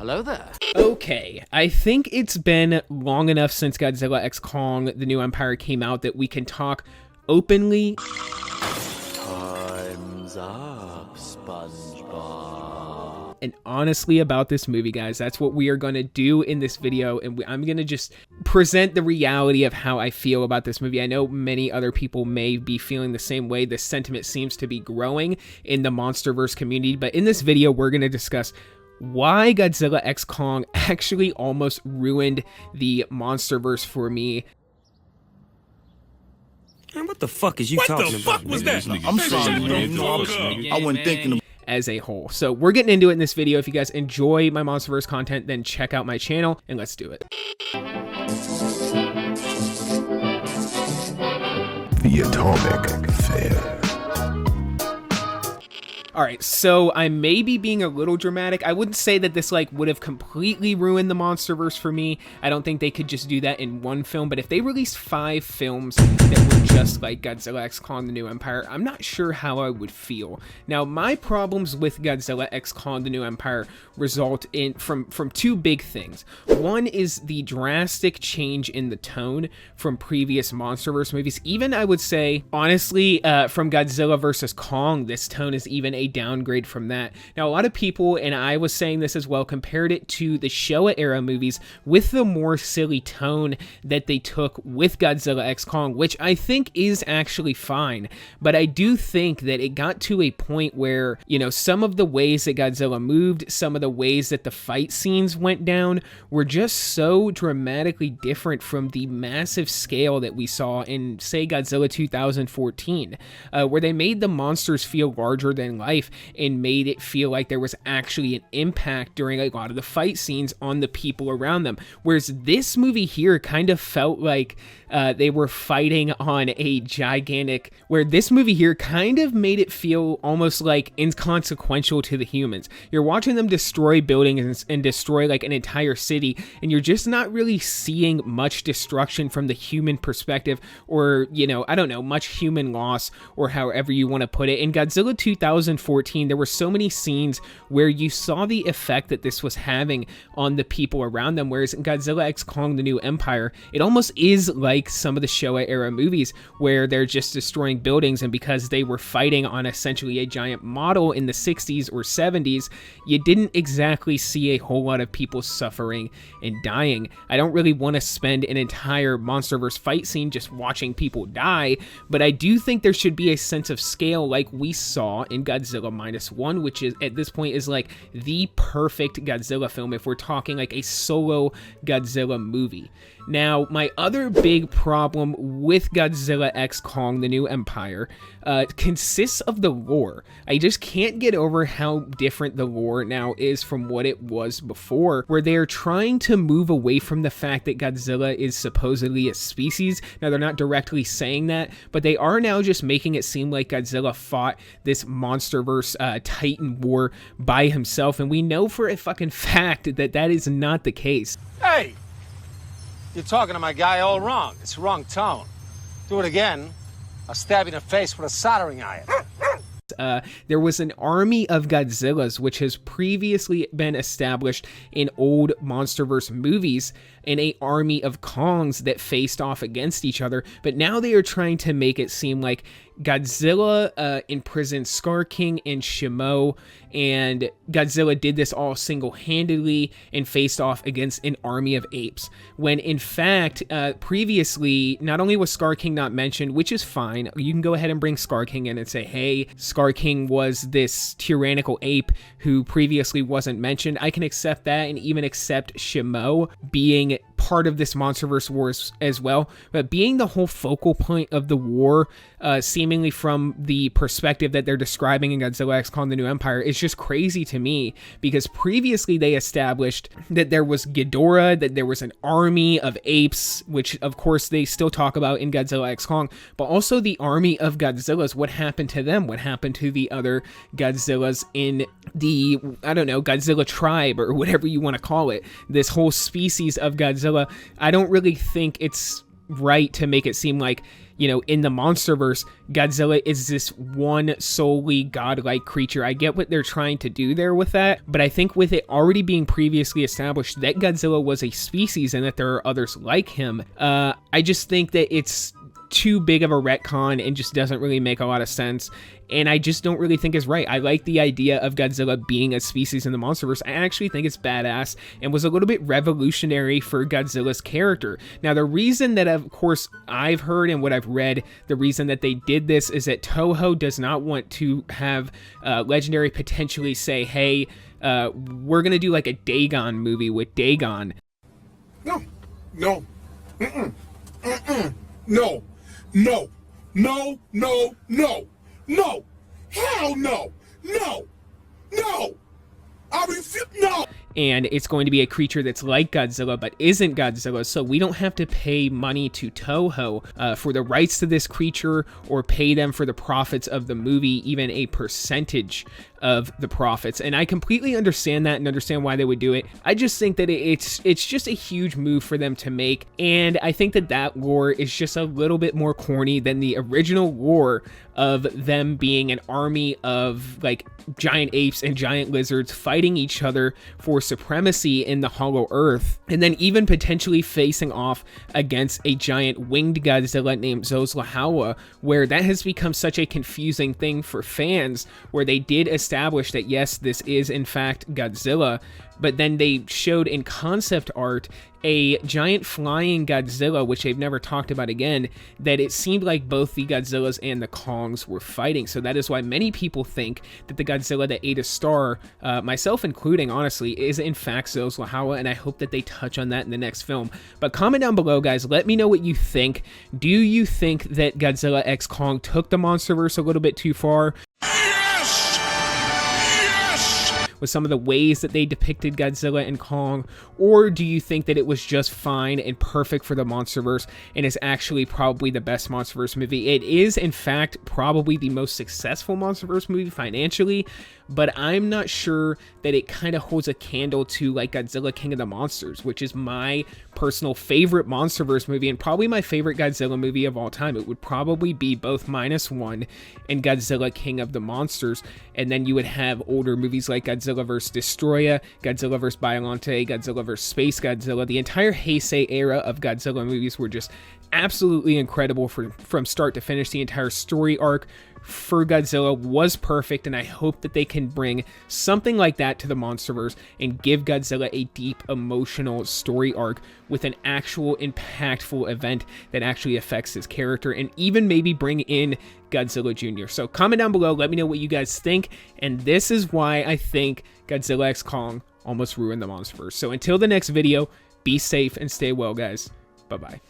Hello there. Okay, I think it's been long enough since Godzilla x Kong: The New Empire came out that we can talk openly. Time's up, SpongeBob. And honestly about this movie, guys. That's what we are going to do in this video, and I'm going to just present the reality of how I feel about this movie. I know many other people may be feeling the same way. This sentiment seems to be growing in the Monsterverse community, but in this video, we're going to discuss why Godzilla x Kong actually almost ruined the Monsterverse for me. Man, what the fuck is you talking about? What the fuck was that? I'm sorry, I wasn't thinking of As a whole. So we're getting into it in this video. If you guys enjoy my Monsterverse content, then check out my channel and let's do it. The Atomic Fair. Alright, so I may be being a little dramatic. I wouldn't say that this would have completely ruined the Monsterverse for me. I don't think they could just do that in one film, but if they released 5 films that were just like Godzilla x Kong: The New Empire, I'm not sure how I would feel. Now, my problems with Godzilla x Kong: The New Empire result from 2 big things. One is the drastic change in the tone from previous Monsterverse movies. Even, I would say, honestly, from Godzilla vs. Kong, this tone is even a downgrade from that. Now, a lot of people, and I was saying this as well, compared it to the Showa era movies with the more silly tone that they took with Godzilla x Kong, which I think is actually fine. But I do think that it got to a point where, some of the ways that Godzilla moved, some of the ways that the fight scenes went down were just so dramatically different from the massive scale that we saw in, say, Godzilla 2014, where they made the monsters feel larger than life and made it feel like there was actually an impact during a lot of the fight scenes on the people around them. Whereas this movie here kind of felt like they were fighting on a gigantic, where this movie here kind of made it feel almost like inconsequential to the humans. You're watching them destroy buildings and destroy like an entire city, and you're just not really seeing much destruction from the human perspective, or, I don't know, much human loss, or however you want to put it. In Godzilla 2014, there were so many scenes where you saw the effect that this was having on the people around them, whereas in Godzilla x Kong: The New Empire, it almost is like some of the Showa era movies where they're just destroying buildings, and because they were fighting on essentially a giant model in the 60s or 70s, you didn't exactly see a whole lot of people suffering and dying. I don't really want to spend an entire Monsterverse fight scene just watching people die, but I do think there should be a sense of scale like we saw in Godzilla -1, which is at this point is like the perfect Godzilla film if we're talking like a solo Godzilla movie. Now, my other big problem with Godzilla x Kong: The New Empire consists of the lore. I just can't get over how different the lore now is from what it was before, where they're trying to move away from the fact that Godzilla is supposedly a species. Now, they're not directly saying that, but they are now just making it seem like Godzilla fought this Monsterverse Titan war by himself, and we know for a fucking fact that that is not the case. Hey! You're talking to my guy all wrong. It's the wrong tone. Do it again, I'll stab you in the face with a soldering iron. There was an army of Godzillas which has previously been established in old Monsterverse movies, and an army of Kongs that faced off against each other, but now they are trying to make it seem like Godzilla imprisoned Scar King and Shimo, and Godzilla did this all single-handedly and faced off against an army of apes. When in fact, previously, not only was Scar King not mentioned, which is fine, you can go ahead and bring Scar King in and say, hey, Scar King was this tyrannical ape who previously wasn't mentioned. I can accept that and even accept Shimo being part of this Monsterverse war as well, but being the whole focal point of the war, seemingly from the perspective that they're describing in Godzilla x Kong: The New Empire, is just crazy to me, because previously they established that there was Ghidorah, that there was an army of apes, which of course they still talk about in Godzilla x Kong, but also the army of Godzillas. What happened to them? What happened to the other Godzillas in the, I don't know, Godzilla tribe, or whatever you want to call it, this whole species of Godzilla? I don't really think it's right to make it seem like, you know, in the Monsterverse, Godzilla is this one solely godlike creature. I get what they're trying to do there with that, but I think with it already being previously established that Godzilla was a species and that there are others like him, I just think that it's too big of a retcon and just doesn't really make a lot of sense, and I just don't really think is right. I like the idea of Godzilla being a species in the Monsterverse. I actually think it's badass and was a little bit revolutionary for Godzilla's character. Now, the reason that, of course, I've heard and what I've read, the reason that they did this is that Toho does not want to have Legendary potentially say, hey, we're gonna do like a Dagon movie with Dagon. No. No. Mm-mm. Mm-mm. No. No. No. No. No. No. Hell no. No. No. I refuse. No. And it's going to be a creature that's like Godzilla but isn't Godzilla, so we don't have to pay money to Toho for the rights to this creature or pay them for the profits of the movie, even a percentage of the profits. And I completely understand that and understand why they would do it. I just think that it's just a huge move for them to make, and I think that that lore is just a little bit more corny than the original lore of them being an army of like giant apes and giant lizards fighting each other for supremacy in the Hollow Earth, and then even potentially facing off against a giant winged Godzilla named Zozlahawa, where that has become such a confusing thing for fans, where they did establish that yes, this is in fact Godzilla, but then they showed in concept art a giant flying Godzilla, which they've never talked about again, that it seemed like both the Godzillas and the Kongs were fighting. So that is why many people think that the Godzilla that ate a star, myself including, honestly, is in fact Zozlahawa, and I hope that they touch on that in the next film. But comment down below, guys. Let me know what you think. Do you think that Godzilla x Kong took the Monsterverse a little bit too far with some of the ways that they depicted Godzilla and Kong, or do you think that it was just fine and perfect for the Monsterverse and is actually probably the best Monsterverse movie? It is, in fact, probably the most successful Monsterverse movie financially, but I'm not sure that it kind of holds a candle to like Godzilla King of the Monsters, which is my personal favorite Monsterverse movie and probably my favorite Godzilla movie of all time. It would probably be both -1 and Godzilla King of the Monsters, and then you would have older movies like Godzilla vs. Destroya, Godzilla vs. Biollante, Godzilla vs. Space Godzilla. The entire Heisei era of Godzilla movies were just absolutely incredible from start to finish. The entire story arc for Godzilla was perfect, and I hope that they can bring something like that to the Monsterverse and give Godzilla a deep emotional story arc with an actual impactful event that actually affects his character, and even maybe bring in Godzilla Jr. So comment down below, let me know what you guys think, and this is why I think Godzilla x Kong almost ruined the Monsterverse. So until the next video, be safe and stay well, guys. Bye-bye.